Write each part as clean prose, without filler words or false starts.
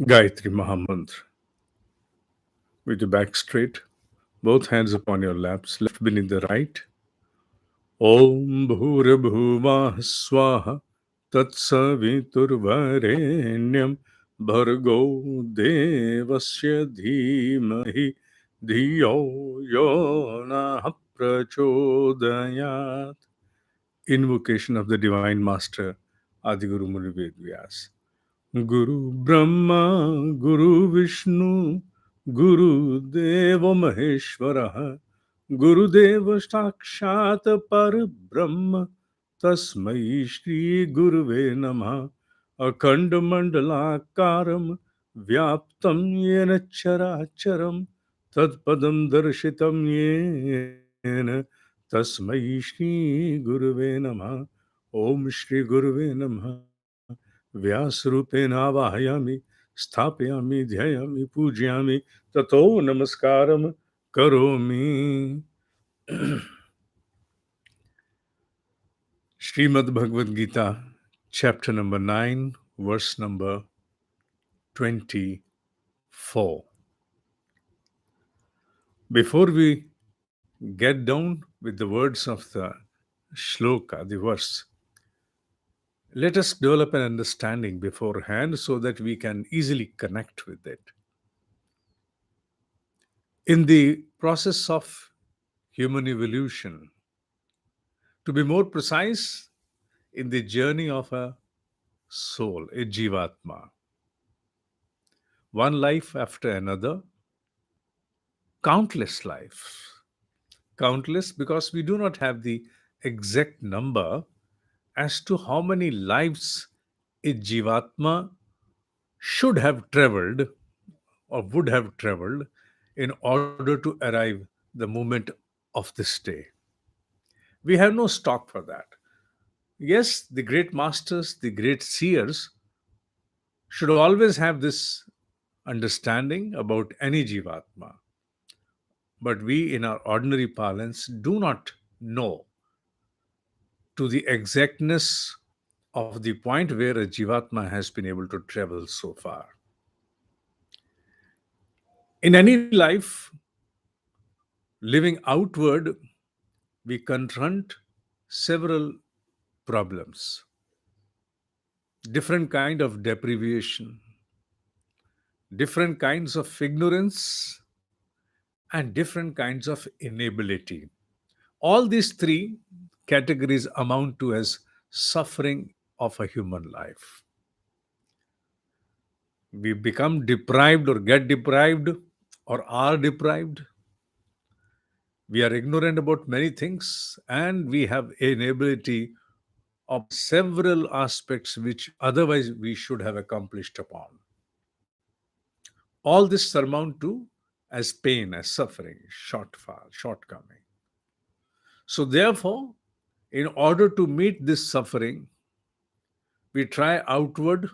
Gayatri Mahamantra. With your back straight, both hands upon your laps, left beneath the right. Om Bhurabhuvah Swaha Tatsaviturvarenyam Bhargo Devasya Dhimahi Dhiyo Yona Prachodayat. Invocation of the Divine Master Adiguru Muni Vedvyas. Guru Brahma, Guru Vishnu, Guru Deva Maheshwara, Guru Deva Sakshat Par Brahma, Tasmai Shri Guruve Namah, Akhanda Mandalakaram, Vyaptam Yena Characharam, Tadpadam Darshitam Yena, Tasmai Shri Guruve Namah, Om Shri Guruve Namah. व्यासरूपेण आवाहयामि स्थापयामि ध्यायामि पूजयामि ततो नमस्कारं करोमि. Shrimed Bhagavad Gita, chapter number 9, verse number 24. Before we get down with the words of the shloka, the verse, let us develop an understanding beforehand so that we can easily connect with it. In the process of human evolution, to be more precise, in the journey of a soul, a jivatma, one life after another, countless lives. Countless because we do not have the exact number as to how many lives a jivatma should have traveled or would have traveled in order to arrive the moment of this day. We have no stock for that. Yes, the great masters, the great seers should always have this understanding about any jivatma. But we, in our ordinary parlance, do not know to the exactness of the point where a jivatma has been able to travel so far. In any life, living outward, we confront several problems, different kind of deprivation, different kinds of ignorance, and different kinds of inability. All these three categories amount to as suffering of a human life. We become deprived or get deprived or are deprived. We are ignorant about many things and we have inability of several aspects which otherwise we should have accomplished upon. All this surmount to as pain, as suffering, shortfall, shortcoming. So therefore, in order to meet this suffering, we try outward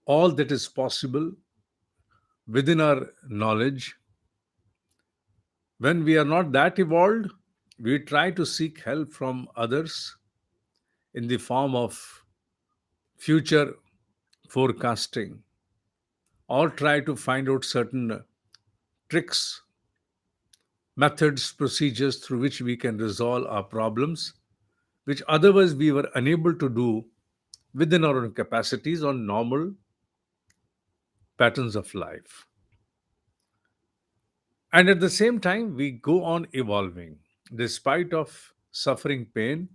all that is possible within our knowledge. When we are not that evolved, we try to seek help from others in the form of future forecasting or try to find out certain tricks, methods, procedures through which we can resolve our problems, which otherwise we were unable to do within our own capacities or normal patterns of life. And at the same time, we go on evolving despite of suffering pain,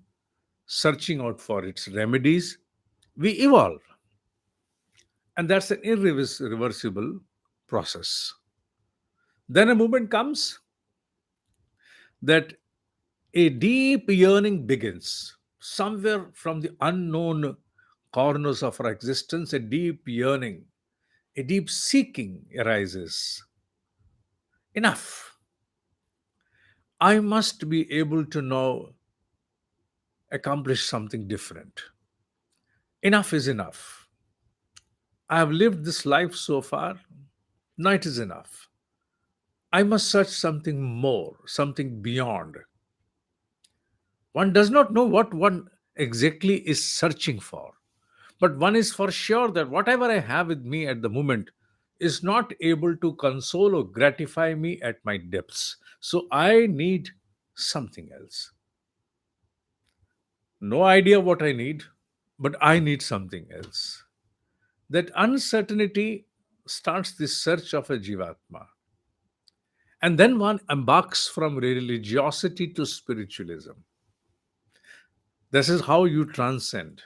searching out for its remedies. We evolve, and that's an irreversible process. Then a moment comes that a deep yearning begins somewhere from the unknown corners of our existence. A deep yearning, a deep seeking arises. Enough. I must be able to now accomplish something different. Enough is enough. I have lived this life so far. Now it is enough. I must search something more, something beyond. One does not know what one exactly is searching for. But one is for sure that whatever I have with me at the moment is not able to console or gratify me at my depths. So I need something else. No idea what I need, but I need something else. That uncertainty starts the search of a Jivatma. And then one embarks from religiosity to spiritualism. This is how you transcend.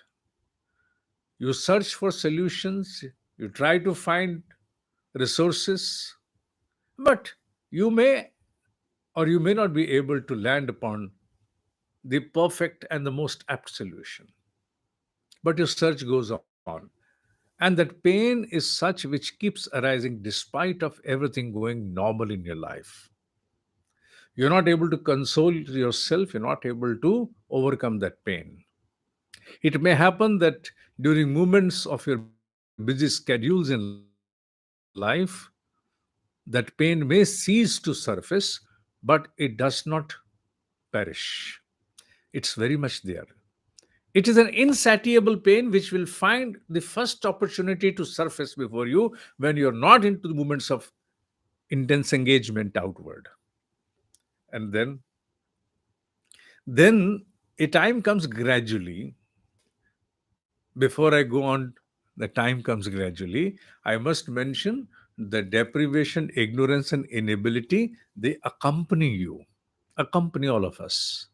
You search for solutions, you try to find resources, but you may or you may not be able to land upon the perfect and the most apt solution. But your search goes on. And that pain is such which keeps arising despite of everything going normal in your life. You're not able to console yourself, you're not able to overcome that pain. It may happen that during moments of your busy schedules in life, that pain may cease to surface, but it does not perish. It's very much there. It is an insatiable pain which will find the first opportunity to surface before you when you're not into the moments of intense engagement outward. And then a time comes gradually. Before I go on, the time comes gradually. I must mention the deprivation, ignorance, and inability, they accompany you, accompany all of us.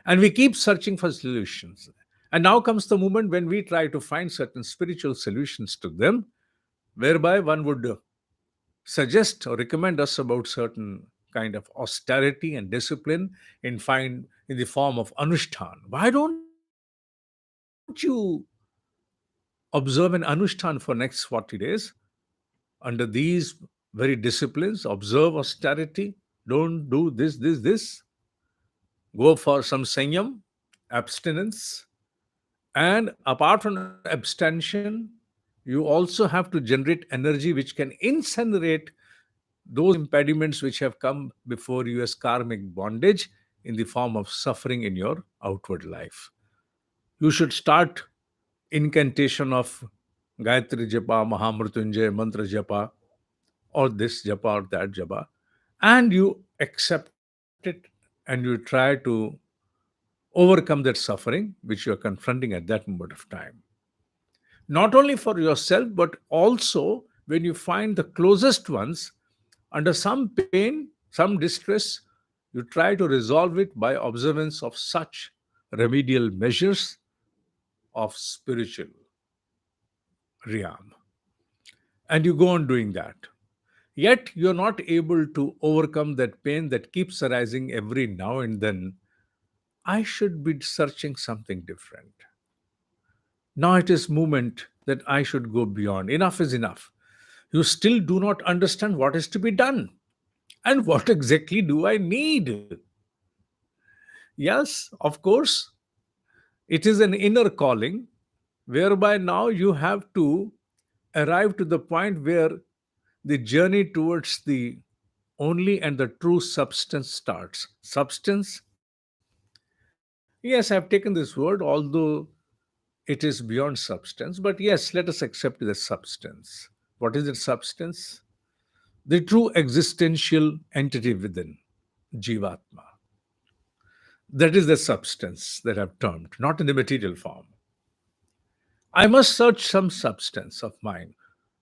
And we keep searching for solutions. And now comes the moment when we try to find certain spiritual solutions to them, whereby one would suggest or recommend us about certain kind of austerity and discipline in the form of anushtan. Why don't you observe an anushtan for next 40 days under these very disciplines? Observe austerity, don't do this, go for some sanyam, abstinence. And apart from abstention, you also have to generate energy which can incinerate those impediments which have come before you as karmic bondage in the form of suffering in your outward life. You should start incantation of Gayatri Japa, Mahamrutyunjay Mantra Japa, or this Japa or that Japa, and you accept it and you try to overcome that suffering which you are confronting at that moment of time. Not only for yourself, but also when you find the closest ones under some pain, some distress, you try to resolve it by observance of such remedial measures of spiritual realm. And you go on doing that. Yet you're not able to overcome that pain that keeps arising every now and then. I should be searching something different. Now it is moment that I should go beyond. Enough is enough. You still do not understand what is to be done. And what exactly do I need? Yes, of course, it is an inner calling whereby now you have to arrive to the point where the journey towards the only and the true substance starts. Substance? Yes, I've taken this word, although it is beyond substance, but yes, let us accept it as substance. What is it, substance? The true existential entity within, Jivatma. That is the substance that I've termed, not in the material form. I must search some substance of mine.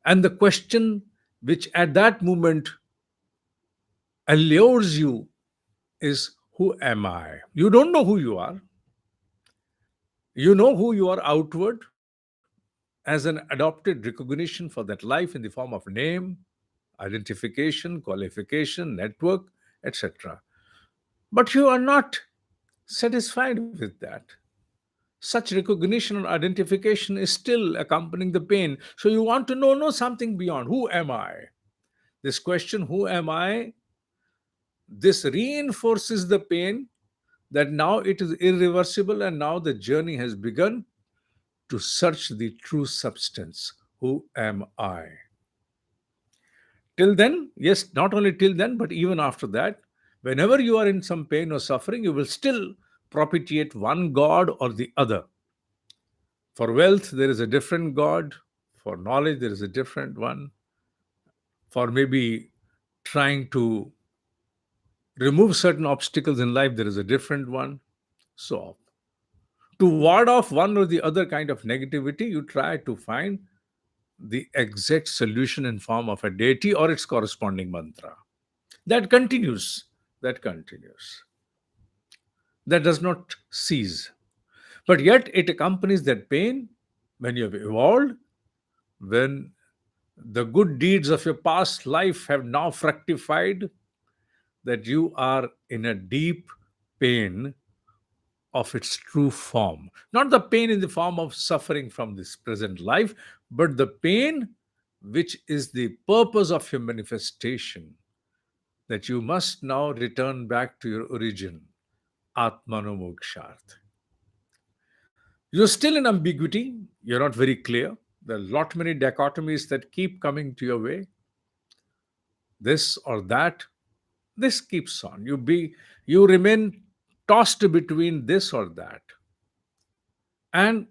And the question which at that moment allures you is, who am I? You don't know who you are. You know who you are outward as an adopted recognition for that life in the form of name, identification, qualification, network, etc. But you are not satisfied with that. Such recognition or identification is still accompanying the pain. So you want to know something beyond. Who am I? This question, who am I? This reinforces the pain that now it is irreversible and now the journey has begun to search the true substance. Who am I? Till then, yes, not only till then, but even after that, whenever you are in some pain or suffering, you will still propitiate one God or the other. For wealth, there is a different God. For knowledge, there is a different one. For maybe trying to remove certain obstacles in life, there is a different one. So, to ward off one or the other kind of negativity, you try to find the exact solution in form of a deity or its corresponding mantra. That continues. That continues. That does not cease. But yet it accompanies that pain when you have evolved, when the good deeds of your past life have now fructified, that you are in a deep pain of its true form. Not the pain in the form of suffering from this present life, but the pain which is the purpose of your manifestation, that you must now return back to your origin, Atmano Moksharth. You're still in ambiguity, you're not very clear. There are a lot many dichotomies that keep coming to your way. This or that, this keeps on. You remain tossed between this or that. And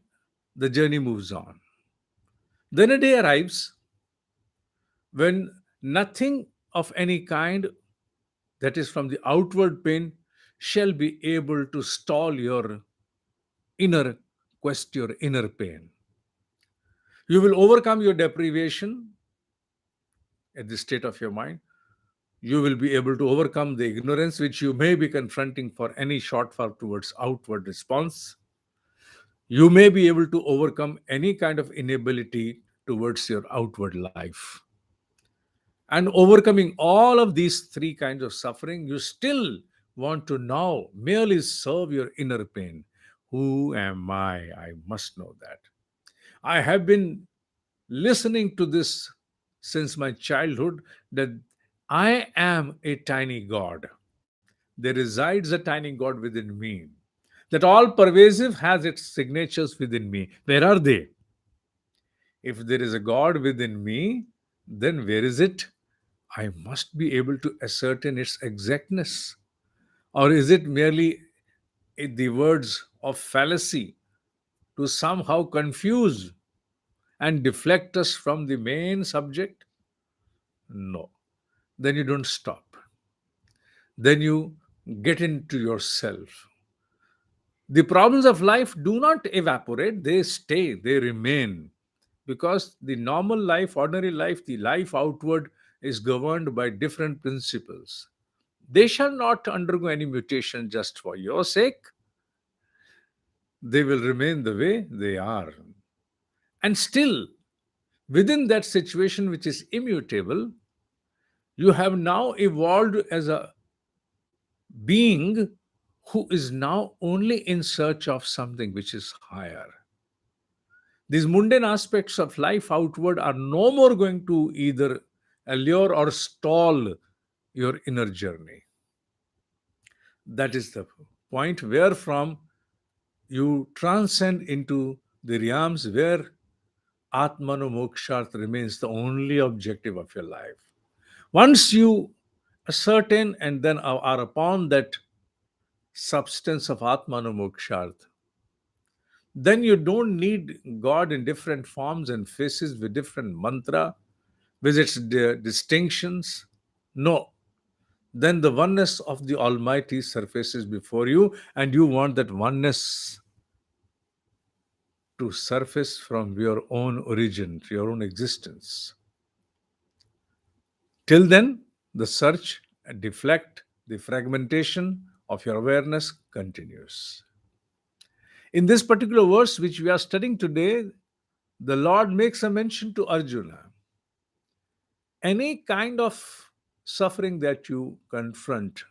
the journey moves on. Then a day arrives when nothing of any kind that is from the outward pain shall be able to stall your inner quest, your inner pain. You will overcome your deprivation at the state of your mind. You will be able to overcome the ignorance which you may be confronting for any shortfall towards outward response. You may be able to overcome any kind of inability towards your outward life. And overcoming all of these three kinds of suffering, you still want to now merely serve your inner pain. Who am I? I must know that. I have been listening to this since my childhood, that I am a tiny God. There resides a tiny God within me. That all pervasive has its signatures within me. Where are they? If there is a God within me, then where is it? I must be able to ascertain its exactness. Or is it merely the words of fallacy to somehow confuse and deflect us from the main subject? No. Then you don't stop. Then you get into yourself. The problems of life do not evaporate, they stay, they remain. Because the normal life, ordinary life, the life outward is governed by different principles. They shall not undergo any mutation just for your sake. They will remain the way they are. And still, within that situation which is immutable, you have now evolved as a being who is now only in search of something which is higher. These mundane aspects of life outward are no more going to either allure or stall your inner journey. That is the point where from you transcend into the realms where Atmano Moksharth remains the only objective of your life. Once you ascertain and then are upon that substance of Atmano Moksharth, then you don't need God in different forms and faces with different mantra, with its distinctions. No. Then the oneness of the Almighty surfaces before you, and you want that oneness to surface from your own origin, your own existence. Till then, the search, deflect, the fragmentation of your awareness continues. In this particular verse which we are studying today, the Lord makes a mention to Arjuna. Any kind of suffering that you confront,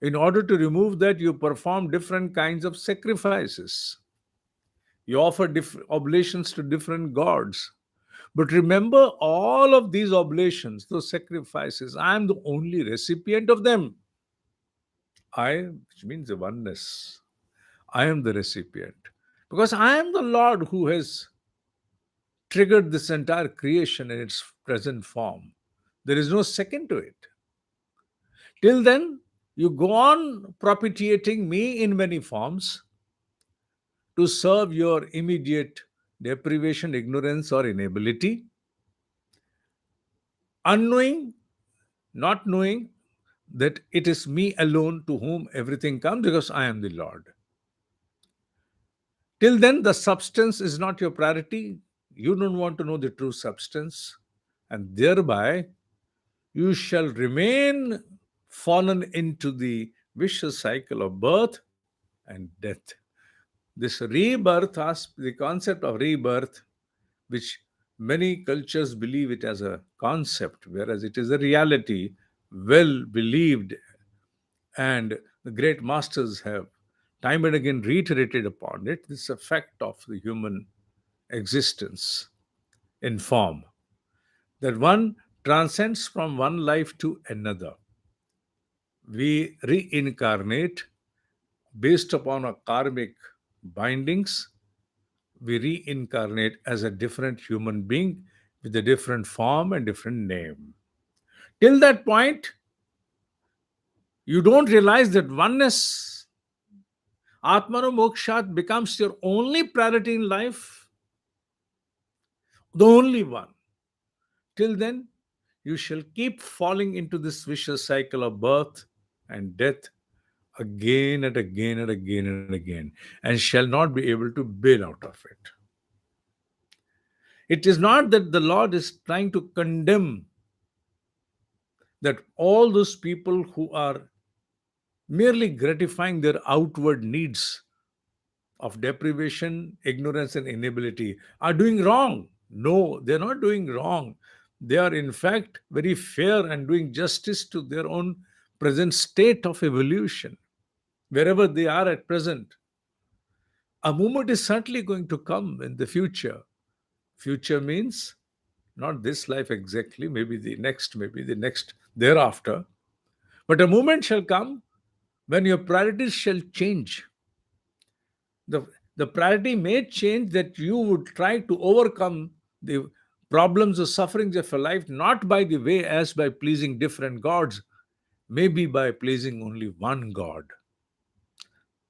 in order to remove that, you perform different kinds of sacrifices. You offer oblations to different gods. But remember, all of these oblations, those sacrifices, I am the only recipient of them. I, which means the oneness, I am the recipient. Because I am the Lord who has triggered this entire creation in its present form. There is no second to it. Till then, you go on propitiating me in many forms, to serve your immediate deprivation, ignorance, or inability, unknowing, not knowing that it is me alone to whom everything comes because I am the Lord. Till then, the substance is not your priority. You don't want to know the true substance, and thereby you shall remain fallen into the vicious cycle of birth and death. This rebirth, the concept of rebirth, which many cultures believe it as a concept, whereas it is a reality well believed, and the great masters have time and again reiterated upon it, this effect of the human existence in form, that one transcends from one life to another. We reincarnate based upon our karmic bindings. We reincarnate as a different human being with a different form and different name. Till that point, you don't realize that oneness, Atmano Mokshat, becomes your only priority in life, the only one. Till then, you shall keep falling into this vicious cycle of birth and death again and again and again and again, and shall not be able to bail out of it. It is not that the Lord is trying to condemn that all those people who are merely gratifying their outward needs of deprivation, ignorance, and inability are doing wrong. No, they're not doing wrong. They are, in fact, very fair and doing justice to their own present state of evolution, wherever they are at present. A moment is certainly going to come in the future. Future means not this life exactly, maybe the next thereafter. But a moment shall come when your priorities shall change. The, the priority may change that you would try to overcome the problems or sufferings of your life not by the way as by pleasing different gods, maybe by pleasing only one God,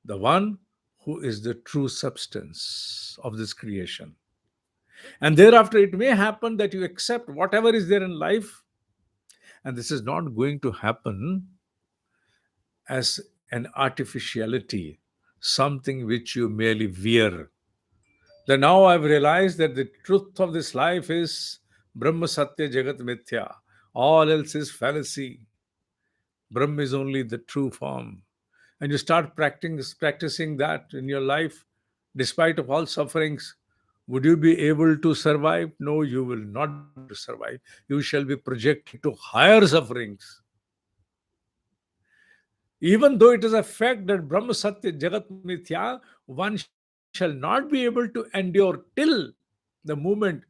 the one who is the true substance of this creation. And thereafter, it may happen that you accept whatever is there in life, and this is not going to happen as an artificiality, something which you merely wear. Then now I've realized that the truth of this life is Brahma Satya Jagat Mithya. All else is fallacy. Brahma is only the true form. And you start practicing that in your life, despite of all sufferings, would you be able to survive? No, you will not be able to survive. You shall be projected to higher sufferings. Even though it is a fact that Brahma Satya Jagat Mithya, one shall not be able to endure till the moment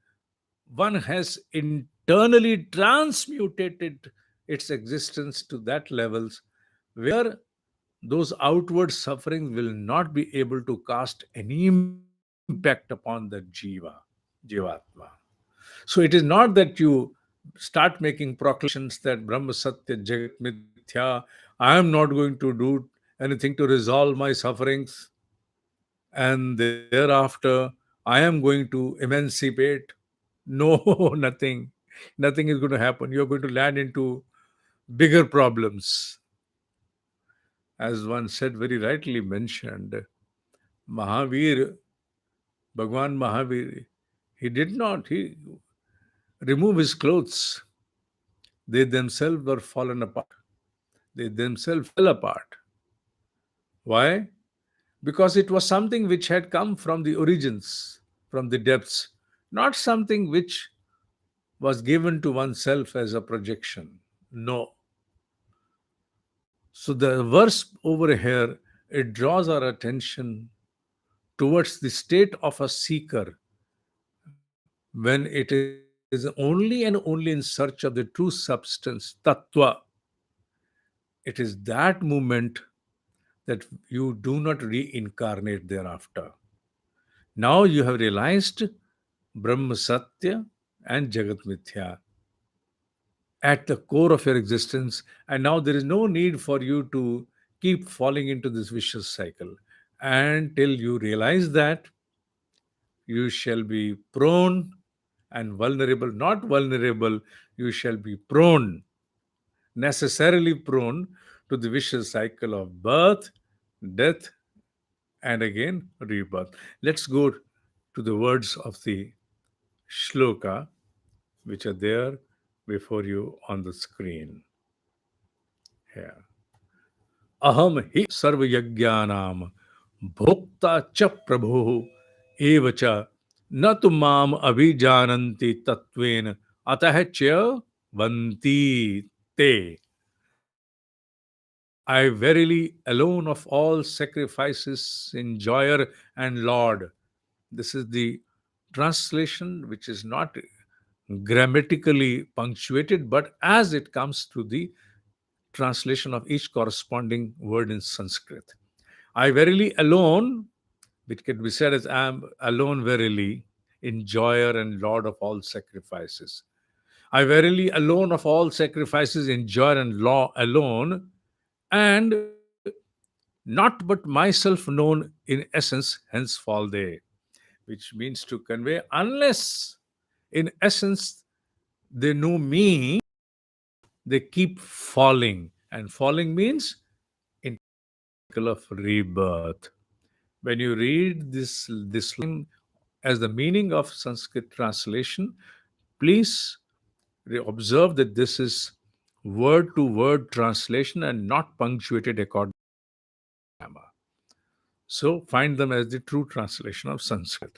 one has internally transmutated its existence to that levels where those outward sufferings will not be able to cast any impact upon the jivatma. So it is not that you start making proclamations that Brahma Satya Jagat Mithya, I am not going to do anything to resolve my sufferings, and thereafter I am going to emancipate. No, nothing. Nothing is going to happen. You're going to land into bigger problems. As one said, very rightly mentioned, Mahavir, Bhagwan Mahavir, he did not he remove his clothes. They themselves were fallen apart. They themselves fell apart. Why? Because it was something which had come from the origins, from the depths, not something which was given to oneself as a projection. No. So the verse over here, it draws our attention towards the state of a seeker when it is only and only in search of the true substance, tattva. It is that moment that you do not reincarnate thereafter. Now you have realized Brahma Satya and Jagat Mithya at the core of your existence, and now there is no need for you to keep falling into this vicious cycle. And till you realize that, you shall be prone and vulnerable, not vulnerable, you shall be prone, necessarily prone to the vicious cycle of birth, death, and again rebirth. Let's go to the words of the shloka, which are there before you on the screen here. अहम हि सर्वयज्ञानाम भोक्ता च प्रभु एव च न तु माम अभिजानन्ति तत्वेन अतः च वन्ति ते. I verily alone of all sacrifices enjoyer and Lord. This is the translation which is not grammatically punctuated, but as it comes to the translation of each corresponding word in Sanskrit. I verily alone, which can be said as I am alone verily, enjoyer and Lord of all sacrifices. I verily alone of all sacrifices enjoy and law alone, and not but myself known in essence, hence fall they, which means to convey, unless in essence they know me, they keep falling. And falling means cycle of rebirth. When you read this line as the meaning of Sanskrit translation, please observe that this is word to word translation and not punctuated according to grammar. So find them as the true translation of Sanskrit,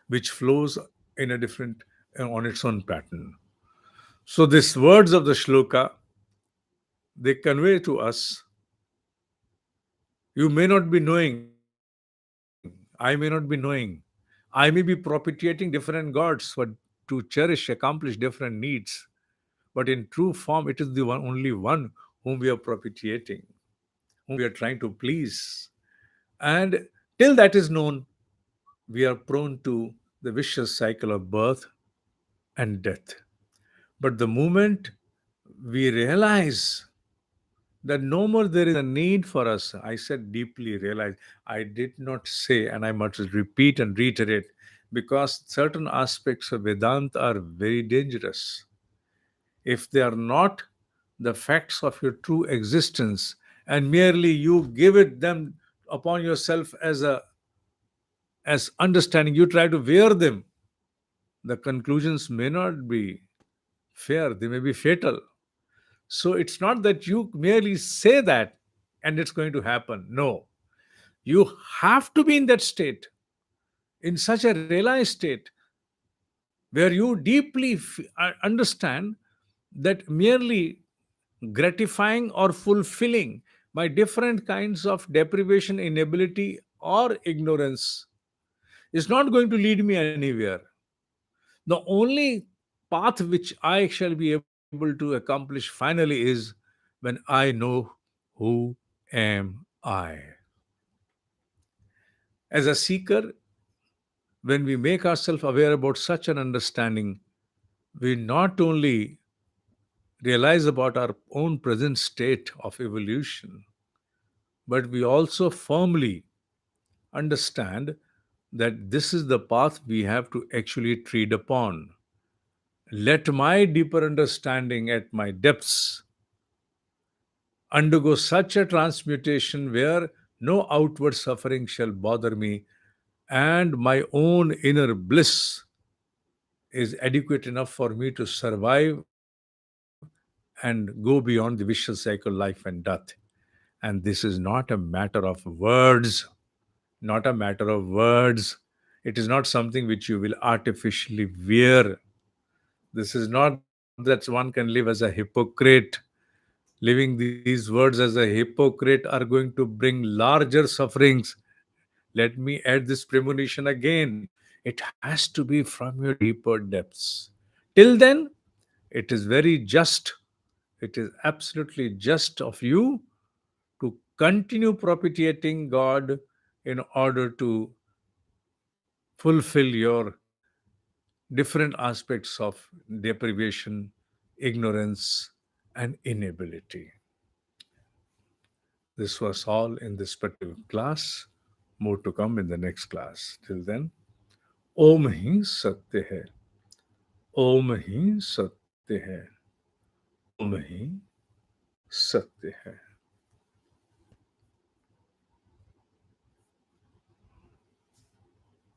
which flows in a different on its own pattern. So these words of the shloka, they convey to us, you may not be knowing, I may not be knowing, I may be propitiating different gods for to cherish, accomplish different needs, but in true form, it is the one, only one whom we are propitiating, whom we are trying to please. And till that is known, we are prone to the vicious cycle of birth and death. But the moment we realize that no more there is a need for us, I said deeply realize, I did not say, and I must repeat and reiterate, because certain aspects of Vedanta are very dangerous. If they are not the facts of your true existence, and merely you give it them upon yourself as understanding, you try to wear them, the conclusions may not be fair, they may be fatal. So it's not that you merely say that and it's going to happen. No, you have to be in that state, in such a realized state, where you deeply understand that merely gratifying or fulfilling my different kinds of deprivation, inability, or ignorance is not going to lead me anywhere. The only path which I shall be able to accomplish finally is when I know who am I. As a seeker, when we make ourselves aware about such an understanding, we not only realize about our own present state of evolution, but we also firmly understand that this is the path we have to actually tread upon. Let my deeper understanding at my depths undergo such a transmutation where no outward suffering shall bother me, and my own inner bliss is adequate enough for me to survive and go beyond the vicious cycle life and death. And this is not a matter of words, not a matter of words. It is not something which you will artificially wear. This is not that one can live as a hypocrite. Living these words as a hypocrite are going to bring larger sufferings. Let me add this premonition again. It has to be from your deeper depths. Till then, it is very just, it is absolutely just of you to continue propitiating God in order to fulfill your different aspects of deprivation, ignorance, and inability. This was all in this particular class. More to come in the next class. Till then, Om ही सत्य है, ओम ही सत्य है, ओम ही सत्य है.